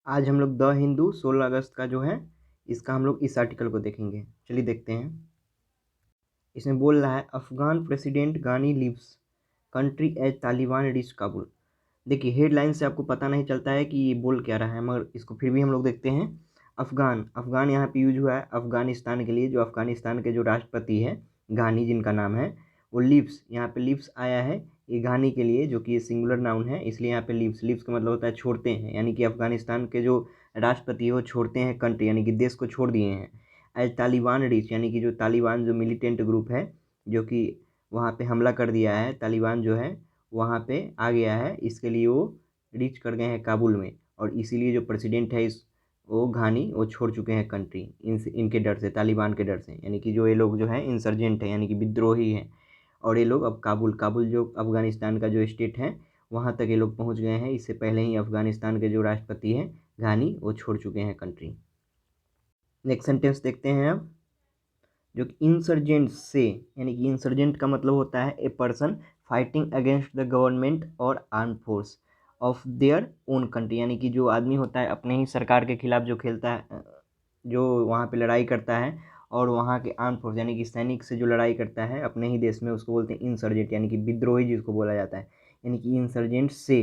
आज हम लोग द हिंदू 16 अगस्त का जो है इसका हम लोग इस आर्टिकल को देखेंगे। चलिए देखते हैं। इसमें बोल रहा है Afghan president Ghani leaves country as Taliban reach Kabul. देखिए हेडलाइन से आपको पता नहीं चलता है कि ये बोल क्या रहा है, मगर इसको फिर भी हम लोग देखते हैं। अफगान अफगान यहाँ पे यूज हुआ है अफगानिस्तान के लिए। जो अफगानिस्तान के जो राष्ट्रपति है घानी जिनका नाम है, वो लिव्स, यहाँ पे लिव्स आया है ये घानी के लिए, जो कि ये सिंगुलर नाउन है, इसलिए यहाँ पे लिव्स लिव्स का मतलब होता है छोड़ते हैं, यानी कि अफगानिस्तान के जो राष्ट्रपति है वो छोड़ते हैं कंट्री, यानी कि देश को छोड़ दिए हैं। एज तालिबान रीच, यानी कि जो तालिबान जो मिलिटेंट ग्रुप है जो कि वहाँ पे हमला कर दिया है, तालिबान जो है वहाँ पे आ गया है, इसके लिए वो रीच कर गए हैं काबुल में। और इसीलिए जो प्रेसिडेंट है इस वो घानी वो छोड़ चुके हैं कंट्री इनके डर से, तालिबान के डर से, यानी कि जो ये लोग जो है इंसर्जेंट है यानी कि विद्रोही हैं। और ये लोग अब काबुल काबुल जो अफगानिस्तान का जो स्टेट है वहाँ तक ये लोग पहुँच गए हैं। इससे पहले ही अफगानिस्तान के जो राष्ट्रपति हैं घानी वो छोड़ चुके हैं कंट्री। नेक्स्ट सेंटेंस देखते हैं अब, जो कि इंसर्जेंट से, यानी कि इंसर्जेंट का मतलब होता है a person fighting against the government और arm force of their own country, यानी कि जो आदमी होता है अपने ही सरकार के खिलाफ जो खेलता है, जो वहाँ पे लड़ाई करता है और वहाँ के आर्म फोर्स यानी कि सैनिक से जो लड़ाई करता है अपने ही देश में, उसको बोलते हैं इंसर्जेंट, यानी कि विद्रोही जिसको बोला जाता है। यानी कि इंसर्जेंट से,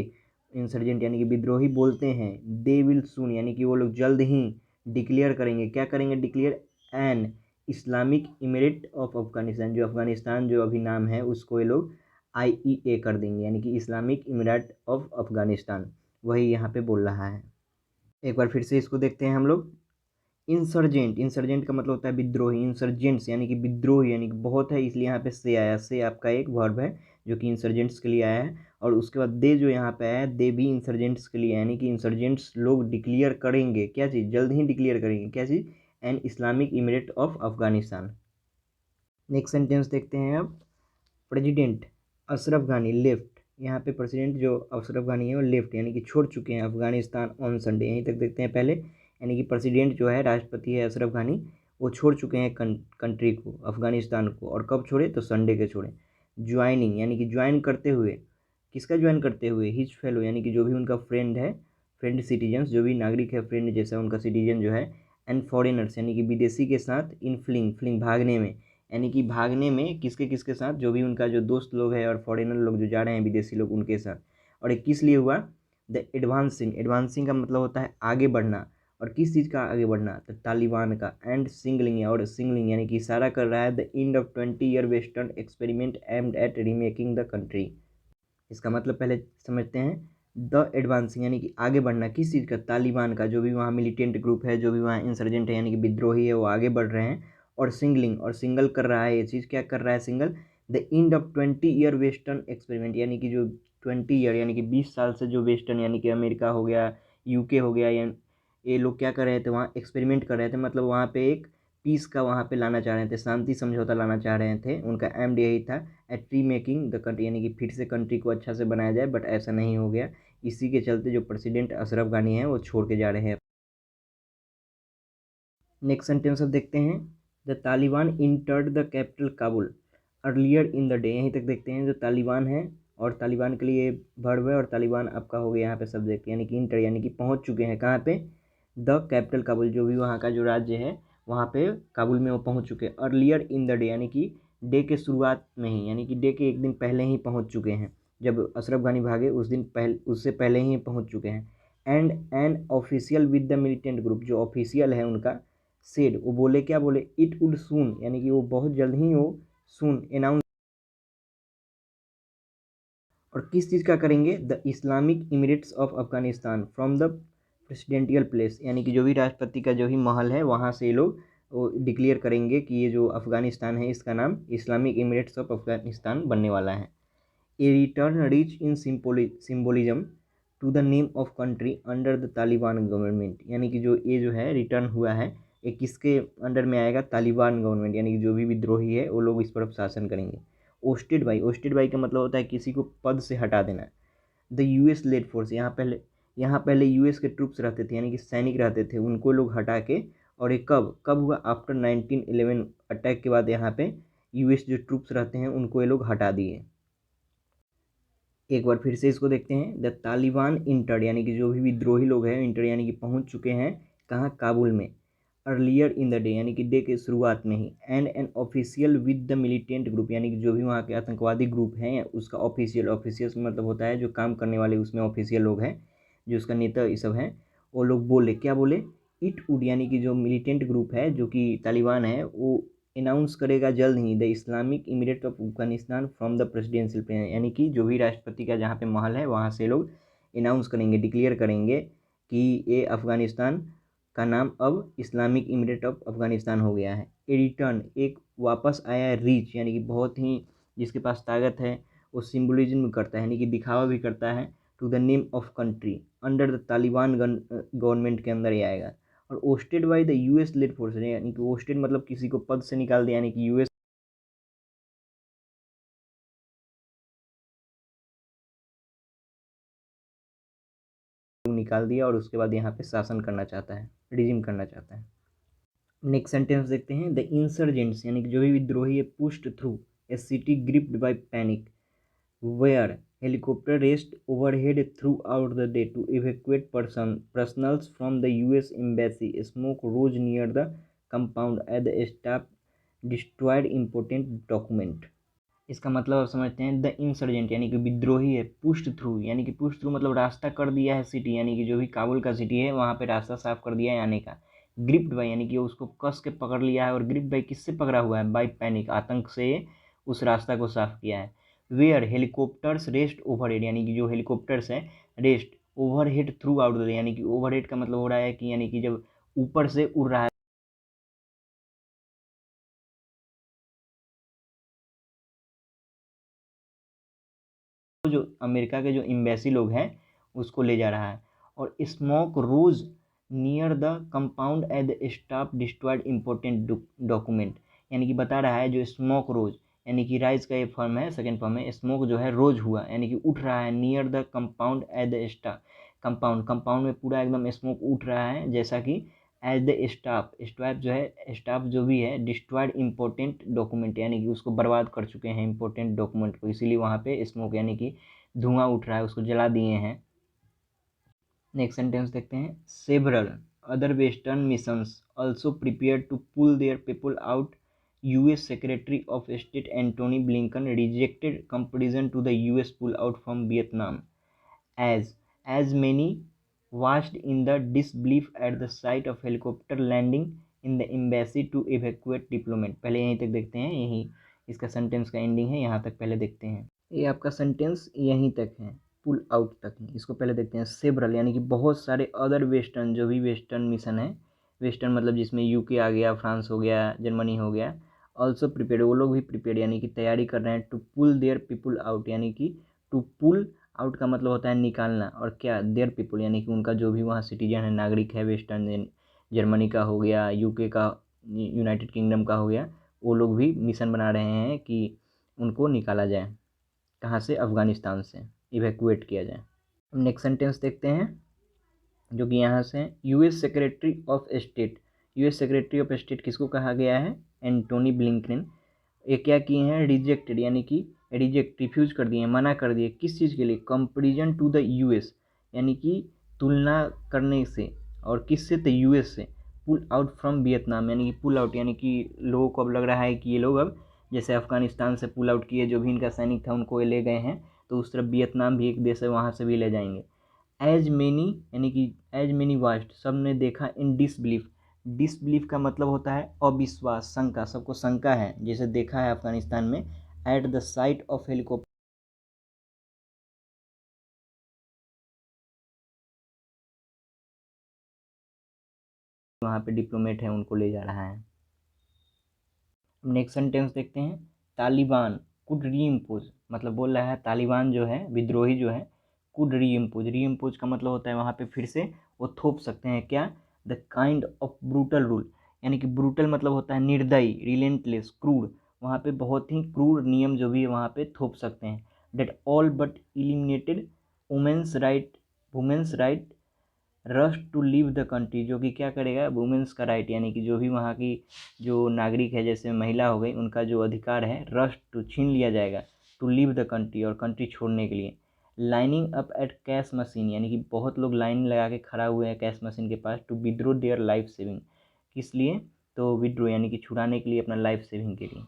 इंसर्जेंट यानी कि विद्रोही बोलते हैं, दे विल सून, यानी कि वो लोग जल्द ही डिक्लेयर करेंगे, क्या करेंगे, declare N Islamic emirate of Afghanistan, जो अफगानिस्तान जो अभी नाम है उसको ये लोग IEA कर देंगे, यानी कि इस्लामिक इमिरेट ऑफ अफगानिस्तान, वही यहाँ पे बोल रहा है। एक बार फिर से इसको देखते हैं हम लोग। इंसर्जेंट, इंसर्जेंट का मतलब होता है विद्रोही, इंसर्जेंट्स यानी कि विद्रोही, यानी कि बहुत है इसलिए यहाँ पे से आया, से आपका एक वर्ब है जो कि इंसर्जेंट्स के लिए आया है। और उसके बाद दे जो यहाँ पे आया है, दे भी इंसर्जेंट्स के लिए, यानी कि इंसर्जेंट्स लोग डिक्लेयर करेंगे क्या चीज़, जल्द ही डिक्लेयर करेंगे क्या चीज़, an Islamic emirate of Afghanistan. Next sentence देखते हैं अब। प्रेसिडेंट अशरफ गानी लेफ्ट, यहाँ पे प्रेसिडेंट जो अशरफ गानी है वो लेफ्ट यानी कि छोड़ चुके हैं अफगानिस्तान ऑन संडे, यहीं तक देखते हैं पहले। यानी कि प्रेसिडेंट जो है राष्ट्रपति है अशरफ गानी, वो छोड़ चुके हैं कंट्री को, अफगानिस्तान को। और कब छोड़े, तो संडे के छोड़े। ज्वाइनिंग यानी कि ज्वाइन करते हुए, किसका ज्वाइन करते हुए, हिज फेलो यानी कि जो भी उनका फ्रेंड है, फ्रेंड सिटीजन्स, जो भी नागरिक है फ्रेंड जैसा उनका सिटीजन जो है, एंड फॉरेनर्स यानी कि विदेशी के साथ, इन फ्लिंग फ्लिंग भागने में, यानी कि भागने में किसके किसके साथ, जो भी उनका जो दोस्त लोग है और फॉरेनर लोग जो जा रहे हैं विदेशी लोग उनके साथ। और एक किस लिए हुआ, द एडवांसिंग, एडवांसिंग का मतलब होता है आगे बढ़ना, और किस चीज़ का आगे बढ़ना, तो तालिबान का। एंड सिंगलिंग, और सिंगलिंग यानी कि इशारा कर रहा है the end of 20 year western experiment aimed at remaking the country. इसका मतलब पहले समझते हैं। द एडवांसिंग यानी कि आगे बढ़ना, किस चीज़ का, तालिबान का, जो भी वहाँ मिलिटेंट ग्रुप है, जो भी वहाँ इंसर्जेंट है यानी कि विद्रोही है, वो आगे बढ़ रहे हैं। और सिंगलिंग, और सिंगल कर रहा है, ये चीज़ क्या कर रहा है, single the end of 20 year western experiment, यानी कि जो 20 ईयर यानी कि 20 साल से जो वेस्टर्न यानी कि अमेरिका हो गया, UK हो गया, या ये लोग क्या कर रहे थे वहाँ एक्सपेरिमेंट कर रहे थे, मतलब वहाँ पे एक पीस का वहाँ पे लाना चाह रहे थे, शांति समझौता लाना चाह रहे थे, उनका एम यही था, एट री मेकिंग द कंट्री, यानी कि फिर से कंट्री को अच्छा से बनाया जाए, बट ऐसा नहीं हो गया। इसी के चलते जो प्रेसिडेंट अशरफ गानी है वो छोड़ के जा रहे हैं। नेक्स्ट सेंटेंस अब देखते हैं। The Taliban entered the capital Kabul earlier in the day, यहीं तक देखते हैं। जो तालिबान है, और तालिबान के लिए वर्ब है, और तालिबान आपका हो गया यहाँ पे सब्जेक्ट, यानी कि इंटर यानी कि पहुँच चुके हैं कहाँ पे, द कैपिटल काबुल, जो भी वहाँ का जो राज्य है वहाँ पे काबुल में वो पहुँच चुके हैं। अर्लियर इन द डे यानी कि डे के शुरुआत में ही, यानी कि डे के एक दिन पहले ही पहुँच चुके हैं। जब अशरफ गानी भागे उस दिन पहले, उससे पहले ही पहुँच चुके हैं। And an official with the militant group, जो ऑफिशियल है उनका, सेड, वो बोले, क्या बोले, इट वुड सून, यानी कि वो बहुत जल्द ही वो सून अनाउंस, और किस चीज़ का करेंगे, the Islamic emirates of Afghanistan from the presidential place, यानी कि जो भी राष्ट्रपति का जो ही महल है वहाँ से ये लोग वो डिक्लेयर करेंगे कि ये जो अफगानिस्तान है इसका नाम इस्लामिक इमिरेट्स ऑफ अफगानिस्तान बनने वाला है। A return rich in symbolism to the name of country under the Taliban government, यानी कि जो ये जो है रिटर्न हुआ है, ये किसके अंडर में आएगा, तालिबान गवर्नमेंट, यानी कि जो भी विद्रोही है वो लोग इस पर शासन करेंगे। ओस्टेड बाई, ओस्टेड बाई का मतलब होता है किसी को पद से हटा देना। द US लेड फोर्स, यहाँ पहले US के ट्रूप्स रहते थे, यानी कि सैनिक रहते थे, उनको लोग हटा के, और ये कब कब हुआ, आफ्टर 1911 अटैक के बाद यहाँ पे US जो ट्रूप्स रहते हैं उनको ये लोग हटा दिए। एक बार फिर से इसको देखते हैं। द तालिबान इंटर्ड यानी कि जो भी विद्रोही लोग हैं इंटर यानी कि पहुंच चुके हैं कहाँ, काबुल में। अर्लियर इन द डे यानी कि डे के शुरुआत में ही। And an official with the militant group यानी कि जो भी वहाँ के आतंकवादी ग्रुप हैं उसका ऑफिशियल, ऑफिशियल मतलब होता है जो काम करने वाले, उसमें ऑफिशियल लोग हैं जो उसका नेता ये सब हैं, वो लोग बोले, क्या बोले, इट वुड यानी कि जो मिलिटेंट ग्रुप है जो कि तालिबान है वो अनाउंस करेगा जल्द ही the Islamic emirate of Afghanistan from the presidential plane यानी कि जो भी राष्ट्रपति का जहाँ पे महल है वहाँ से लोग अनाउंस करेंगे, डिक्लेयर करेंगे कि ये अफगानिस्तान का नाम अब इस्लामिक इमिरेट ऑफ अफगानिस्तान हो गया है। ए रिटर्न एक वापस आया, रीच यानी कि बहुत ही जिसके पास ताकत है वो सिम्बोलिज्म करता है यानी कि दिखावा भी करता है, to the name of country under the Taliban government के अंदर ही आएगा। और ousted by the US led force यानी कि ओस्टेड मतलब किसी को पद से निकाल दिया यानी कि यूएस निकाल दिया और उसके बाद यहाँ पे शासन करना चाहता है, रिजिम करना चाहता है। नेक्स्ट सेंटेंस देखते हैं। द इंसर्जेंट्स यानी कि जो भी विद्रोही है pushed through a city gripped by panic where helicopter raced overhead throughout the day to evacuate personnels from the US embassy. Smoke rose near the compound at the staff destroyed important document. इसका मतलब आप समझते हैं। The insurgent यानी कि विद्रोही है, pushed through यानी कि पुश थ्रू मतलब रास्ता कर दिया है सिटी यानी कि जो भी काबुल का सिटी है वहाँ पे रास्ता साफ कर दिया है आने का। ग्रिप्ड बाई यानी कि उसको कस के पकड़ लिया है, और ग्रिप्ड बाई किससे पकड़ा हुआ है, बाई पैनिक आतंक से उस रास्ता को साफ किया है। वेयर हेलीकॉप्टर्स रेस्ट ओवरहेड यानी कि जो हेलीकॉप्टर्स है rest overhead throughout the यानी कि ओवरहेड का मतलब हो रहा है कि यानी कि जब ऊपर से उड़ रहा है जो अमेरिका के जो एम्बेसी लोग हैं उसको ले जा रहा है। और smoke rose near the compound at the staff destroyed important document यानी कि बता रहा है जो स्मोक रोज यानी कि राइज का ये फॉर्म है, सेकेंड फॉर्म है, स्मोक जो है रोज हुआ यानी कि उठ रहा है near the compound at the staff, compound compound में पूरा एकदम स्मोक उठ रहा है जैसा कि एज द स्टाफ, स्टाफ जो है स्टाफ जो भी है डिस्ट्रॉयड इम्पोर्टेंट डॉक्यूमेंट यानी कि उसको बर्बाद कर चुके हैं इंपॉर्टेंट डॉक्यूमेंट को, इसीलिए वहाँ पे स्मोक यानी कि धुआं उठ रहा है, उसको जला दिए हैं। नेक्स्ट सेंटेंस देखते हैं। Several other western missions also prepare to pull their people out. US secretary of state Antony Blinken rejected comparison to the US pull out from Vietnam as many watched in the disbelief at the sight of helicopter landing in the embassy to evacuate diplomat। पहले यहीं तक देखते हैं, यही इसका sentence का ending है, यहाँ तक पहले देखते हैं। ये आपका सेंटेंस यहीं तक है, पुल आउट तक है, इसको पहले देखते हैं। सेवरल यानी कि बहुत सारे अदर वेस्टर्न जो भी वेस्टर्न मिशन है, वेस्टर्न मतलब जिसमें यूके आ गया, फ्रांस हो गया, जर्मनी हो गया, ऑल्सो प्रिपेयर वो लोग भी प्रिपेयर यानी कि तैयारी कर रहे हैं, to pull their people out यानी कि टू पुल आउट का मतलब होता है निकालना, और क्या देयर पीपुल यानी कि उनका जो भी वहाँ सिटीजन है, नागरिक है, वेस्टर्न जर्मनी का हो गया, यूके का, यूनाइटेड किंगडम का हो गया, वो लोग भी मिशन बना रहे हैं कि उनको निकाला जाए, कहाँ से, अफगानिस्तान से इवैक्यूएट किया जाए। नेक्स्ट सेंटेंस देखते हैं जो कि यहाँ से। US secretary of state, US secretary of state किसको कहा गया है, एंटोनी ब्लिंकन। ये क्या किए हैं, रिजेक्टेड यानी कि रिजेक्ट रिफ्यूज कर दिए, मना कर दिए, किस चीज़ के लिए, कंपेरिजन टू द यूएस यानी कि तुलना करने से, और किससे, तो यूएस से, पुल आउट फ्रॉम वियतनाम यानी कि पुल आउट यानी कि लोगों को अब लग रहा है कि ये लोग अब जैसे अफगानिस्तान से पुल आउट किए, जो भी इनका सैनिक था उनको ये ले गए हैं, तो उस तरफ वियतनाम भी एक देश है वहाँ से भी ले जाएंगे। एज मेनी यानी कि एज मेनी वास्ट सब ने देखा, इन डिसबिलीफ, डिसबिलीफ का मतलब होता है अविश्वास, शंका, सबको शंका है, जैसे देखा है अफगानिस्तान में। At the site of helicopter वहाँ पे डिप्लोमेट है उनको ले जा रहा है। नेक्स्ट सेंटेंस देखते हैं। तालिबान कुड री इम्पोज मतलब बोल रहा है तालिबान जो है विद्रोही जो है, कुड री इम्पोज का मतलब होता है वहाँ पे फिर से वो थोप सकते हैं, क्या, the kind of brutal rule यानी कि ब्रूटल मतलब होता है निर्दयी, रिलेंटलेस, क्रूर, वहाँ पे बहुत ही क्रूर नियम जो भी है वहाँ पे थोप सकते हैं। That all but eliminated women's right rush to leave the country जो कि क्या करेगा, वुमेन्स का राइट यानी कि जो भी वहाँ की जो नागरिक है जैसे महिला हो गई उनका जो अधिकार है रश टू छीन लिया जाएगा, टू लीव द कंट्री और कंट्री छोड़ने के लिए। Lining up at cash machine, यानी कि बहुत लोग लाइन लगा के खड़ा हुए हैं कैश मशीन के पास, to withdraw their life saving, किस लिए, तो विड्रो यानी कि छुड़ाने के लिए, अपना लाइफ सेविंग के लिए।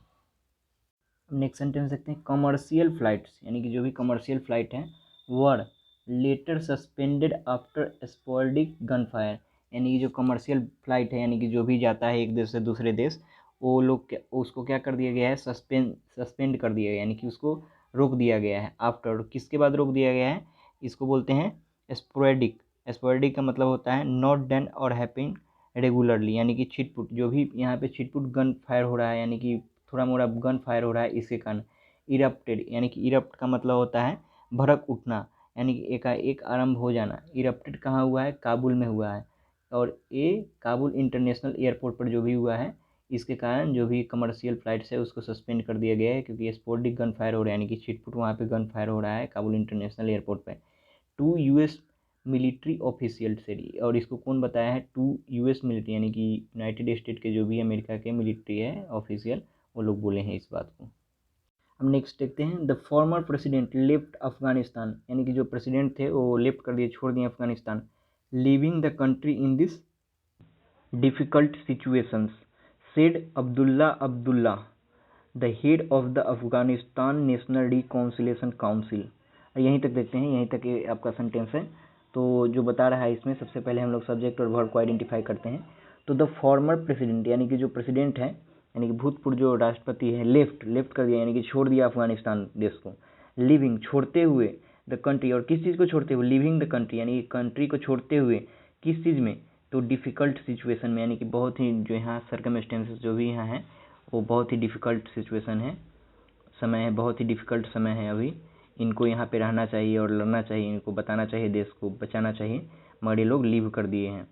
नेक्स्ट सेंटेंस देखते हैं, कमर्शियल फ्लाइट्स, यानी कि जो भी कमर्शियल फ्लाइट हैं were later suspended after sporadic gun fire, यानी कि जो कमर्शियल फ्लाइट है, यानी कि जो भी जाता है एक देश से दूसरे देश, वो लोग उसको क्या कर दिया गया है, सस्पेंड कर दिया गया, यानी कि उसको रोक दिया गया है। आफ्टर किसके बाद रोक दिया गया है, इसको बोलते हैं स्पोरेडिक। स्पोरेडिक का मतलब होता है नॉट डन और हैपनिंग रेगुलरली, यानी कि छिटपुट, जो भी यहाँ पे छिटपुट गन फायर हो रहा है, यानी कि थोड़ा मोड़ा गन फायर हो रहा है, इसके कारण। इरप्टेड, यानी कि इरप्ट का मतलब होता है भड़क उठना, यानी कि एकाएक आरंभ हो जाना। इरप्टेड कहाँ हुआ है, काबुल में हुआ है, और ये काबुल इंटरनेशनल एयरपोर्ट पर जो भी हुआ है, इसके कारण जो भी कमर्शियल फ्लाइट्स है उसको सस्पेंड कर दिया गया है, क्योंकि स्पोर्टिक गन फायर हो रहा है, यानी कि छिटपुट वहाँ पे गन फायर हो रहा है काबुल इंटरनेशनल एयरपोर्ट पर। टू यूएस मिलिट्री ऑफिशियल से, और इसको कौन बताया है, टू यूएस मिलिट्री, यानी कि यूनाइटेड स्टेट के जो भी अमेरिका के मिलिट्री है ऑफिशियल, वो लोग बोले हैं इस बात को। हम नेक्स्ट देखते हैं, the former president left Afghanistan, यानी कि जो प्रेसिडेंट थे वो लेफ्ट कर दिए, छोड़ दिए Afghanistan. Living the country in this difficult situations, said Abdullah Abdullah, the head of the Afghanistan national reconciliation council. यहीं तक देखते हैं, यहीं तक ये आपका सेंटेंस है। तो जो बता रहा है इसमें, सबसे पहले हम लोग सब्जेक्ट और वर्ब को आइडेंटिफाई करते हैं। तो द फॉर्मर प्रेसिडेंट, यानी कि जो प्रेसिडेंट है, यानी कि भूतपूर्व जो राष्ट्रपति है, लेफ्ट कर दिया, यानी कि छोड़ दिया अफगानिस्तान देश को। लिविंग छोड़ते हुए, द कंट्री, और किस चीज़ को छोड़ते हुए, लिविंग द कंट्री, यानी कि कंट्री को छोड़ते हुए किस चीज़ में, तो डिफ़िकल्ट सिचुएशन में, यानी कि बहुत ही जो यहाँ सर्कमस्टेंसेस जो भी यहाँ है वो बहुत ही डिफ़िकल्ट सिचुएशन है, समय है, बहुत ही डिफ़िकल्ट समय है अभी। इनको यहाँ पे रहना चाहिए और लड़ना चाहिए, इनको बताना चाहिए, देश को बचाना चाहिए, मगर ये लोग लीव कर दिए हैं,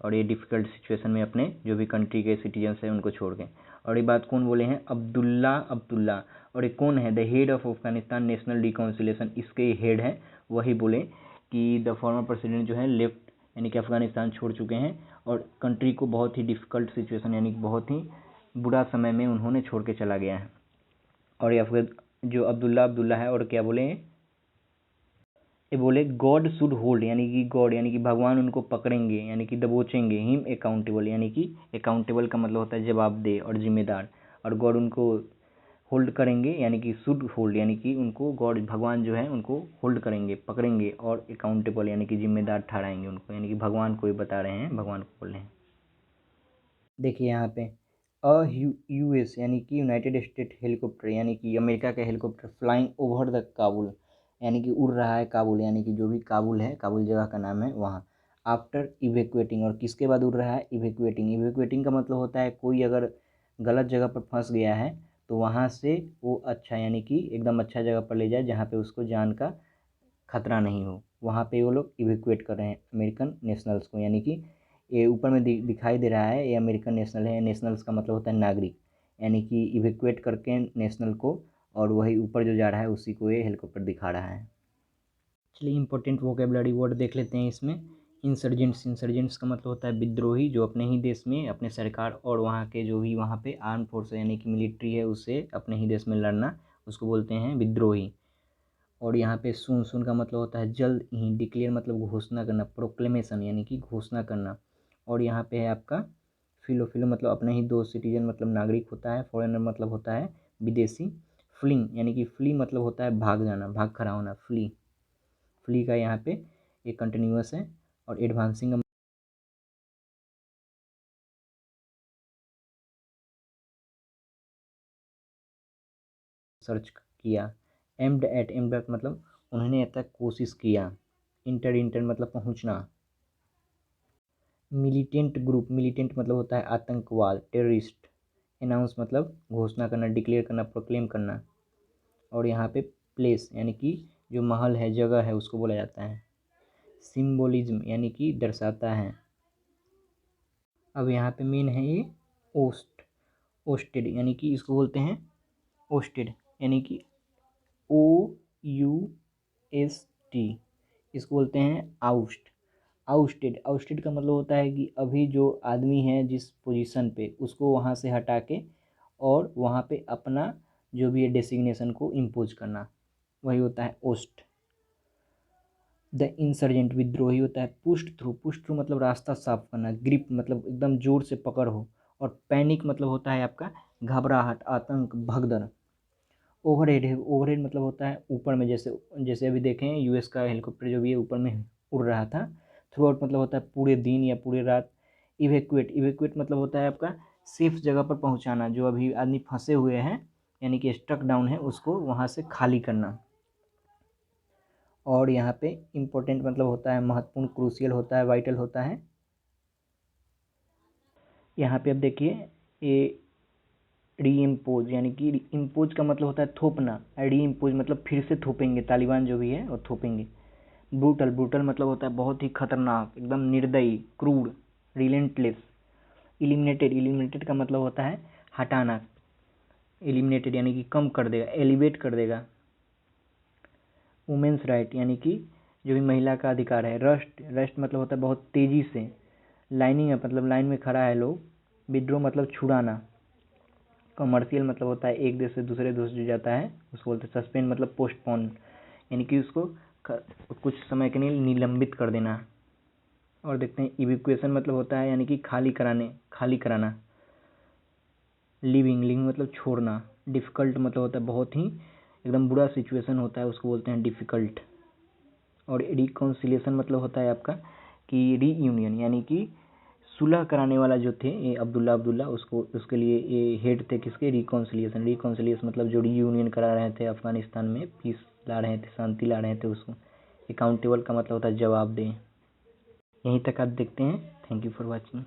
और ये डिफ़िकल्ट सिचुएशन में अपने जो भी कंट्री के सिटीजन्स हैं उनको छोड़ के। और ये बात कौन बोले हैं, अब्दुल्ला अब्दुल्ला। और ये कौन है, the head of Afghanistan national reconciliation, इसके हेड हैं, वही बोले कि द फॉर्मर प्रेसिडेंट जो है लेफ्ट, यानी कि अफगानिस्तान छोड़ चुके हैं, और कंट्री को बहुत ही डिफ़िकल्ट सिचुएशन, यानी कि बहुत ही बुरा समय में उन्होंने छोड़ के चला गया है। और ये जो अब्दुल्ला अब्दुल्ला है, और क्या बोले, ये बोले गॉड शुड होल्ड, यानी कि गॉड, यानी कि भगवान उनको पकड़ेंगे, यानी कि दबोचेंगे, हिम अकाउंटेबल, यानी कि अकाउंटेबल का मतलब होता है जवाबदेह और जिम्मेदार, और गॉड उनको होल्ड करेंगे, यानी कि शुड होल्ड, यानी कि उनको गॉड भगवान जो है उनको होल्ड करेंगे, पकड़ेंगे, और अकाउंटेबल यानी कि जिम्मेदार ठहराएंगे उनको, यानी कि भगवान को ही बता रहे हैं, भगवान को बोल रहे हैं। देखिए यहाँ पे यूएस, यानी कि यूनाइटेड स्टेट हेलीकॉप्टर, यानी कि अमेरिका का helicopter flying over the Kabul, यानी कि उड़ रहा है काबुल, यानी कि जो भी काबुल है, काबुल जगह का नाम है वहाँ। आफ्टर इवेक्यूएटिंग, और किसके बाद उड़ रहा है, इवेक्यूएटिंग। इवेक्यूएटिंग का मतलब होता है कोई अगर गलत जगह पर फंस गया है तो वहाँ से वो अच्छा, यानी कि एकदम अच्छा जगह पर ले जाए जहाँ पे उसको जान का खतरा नहीं हो, वहाँ पे वो लोग इवेक्यूएट कर रहे हैं अमेरिकन नेशनल्स को, यानी कि ये ऊपर में दिखाई दे रहा है, ये अमेरिकन नेशनल है, नेशनल्स का मतलब होता है नागरिक, यानी कि इवेक्यूएट करके नेशनल को, और वही ऊपर जो जा रहा है उसी को ये हेलीकॉप्टर दिखा रहा है। चलिए इंपॉर्टेंट वोकेबलरी वर्ड देख लेते हैं इसमें। इंसर्जेंट्स, इंसर्जेंट्स का मतलब होता है विद्रोही, जो अपने ही देश में अपने सरकार और वहाँ के जो भी वहाँ पे आर्म फोर्स है, यानी कि मिलिट्री है, उससे अपने ही देश में लड़ना, उसको बोलते हैं विद्रोही। और यहाँ पे सुन का मतलब होता है जल्द ही, डिक्लेयर मतलब घोषणा करना, प्रोक्लेमेशन यानी कि घोषणा करना। और यहाँ पे है आपका फिलो मतलब अपने ही दोस्त, सिटीजन मतलब नागरिक होता है, फॉरेनर मतलब होता है विदेशी। फ्लिंग यानी कि फ्ली मतलब होता है भाग जाना, भाग खड़ा होना, फ्ली का यहाँ पे एक कंटिन्यूअस है। और एडवांसिंग सर्च किया। एम्ड एट मतलब उन्होंने तक कोशिश किया। इंटर मतलब पहुँचना। मिलिटेंट ग्रुप, मिलिटेंट मतलब होता है आतंकवाद, टेररिस्ट। अनाउंस मतलब घोषणा करना, डिक्लेयर करना, प्रोक्लेम करना। और यहाँ पे प्लेस यानी कि जो महल है, जगह है, उसको बोला जाता है। सिम्बोलिज्म यानी कि दर्शाता है। अब यहाँ पे मेन है ये ओस्टेड, यानी कि इसको बोलते हैं ओस्टेड, यानी कि OUST, इसको बोलते हैं आउस्ट। आउस्टेड का मतलब होता है कि अभी जो आदमी है जिस पोजीशन पे, उसको वहाँ से हटा के और वहाँ पे अपना जो भी है डेसिग्नेशन को इम्पोज करना, वही होता है ओस्ट। द इंसर्जेंट विद्रोही होता है पुश थ्रू मतलब रास्ता साफ करना, ग्रिप मतलब एकदम जोर से पकड़ हो, और पैनिक मतलब होता है आपका घबराहट, आतंक, भगदड़। ओवरहेड है, ओवरहेड मतलब होता है ऊपर में, जैसे जैसे अभी देखें यूएस का हेलीकॉप्टर जो भी है ऊपर में उड़ रहा था। थ्रू आउट मतलब होता है पूरे दिन या पूरे रात। इवेक्यूएट, इवेक्यूएट मतलब होता है आपका सेफ जगह पर पहुंचाना, जो अभी आदमी फंसे हुए हैं यानी कि स्ट्रक डाउन है उसको वहाँ से खाली करना। और यहाँ पे इम्पोर्टेंट मतलब होता है महत्वपूर्ण, क्रूशियल होता है, वाइटल होता है। यहाँ पे अब देखिए ये री इम्पोज, यानी कि इम्पोज का मतलब होता है थोपना, री इम्पोज मतलब फिर से थोपेंगे, तालिबान जो भी है वो थोपेंगे। ब्रूटल, ब्रूटल मतलब होता है बहुत ही खतरनाक, एकदम निर्दयी, क्रूर, रिलेंटलेस। इलिमिनेटेड, इलिमिनेटेड का मतलब होता है हटाना, एलिमिनेटेड यानी कि कम कर देगा, एलिवेट कर देगा। वुमेन्स राइट यानी कि जो भी महिला का अधिकार है। रस्ट, रस्ट मतलब होता है बहुत तेज़ी से। लाइनिंग है मतलब लाइन में खड़ा है लोग। विड्रो मतलब छुड़ाना। कमर्शियल मतलब होता है एक देश से दूसरे देश जो जाता है उसको बोलते हैं। सस्पेंड मतलब पोस्टपोन, यानी कि उसको कुछ समय के लिए निलंबित कर देना। और देखते हैं इवैक्यूएशन मतलब होता है यानी कि खाली कराना। लिविंग, लिविंग मतलब छोड़ना। डिफ़िकल्ट मतलब होता है बहुत ही एकदम बुरा सिचुएशन होता है उसको बोलते हैं डिफ़िकल्ट। और रिकॉन्सिलिएशन मतलब होता है आपका कि रीयूनियन, यानी कि सुलह कराने वाला जो थे ये अब्दुल्ला उसको, उसके लिए ये हेड थे किसके, रिकॉन्सिलिएशन। रिकॉन्सिलिएशन मतलब जो रीयूनियन करा रहे थे अफगानिस्तान में, पीस ला रहे थे, शांति ला रहे थे उसको। अकाउंटेबल का मतलब होता है जवाबदेह। यहीं तक आप देखते हैं। Thank you for watching.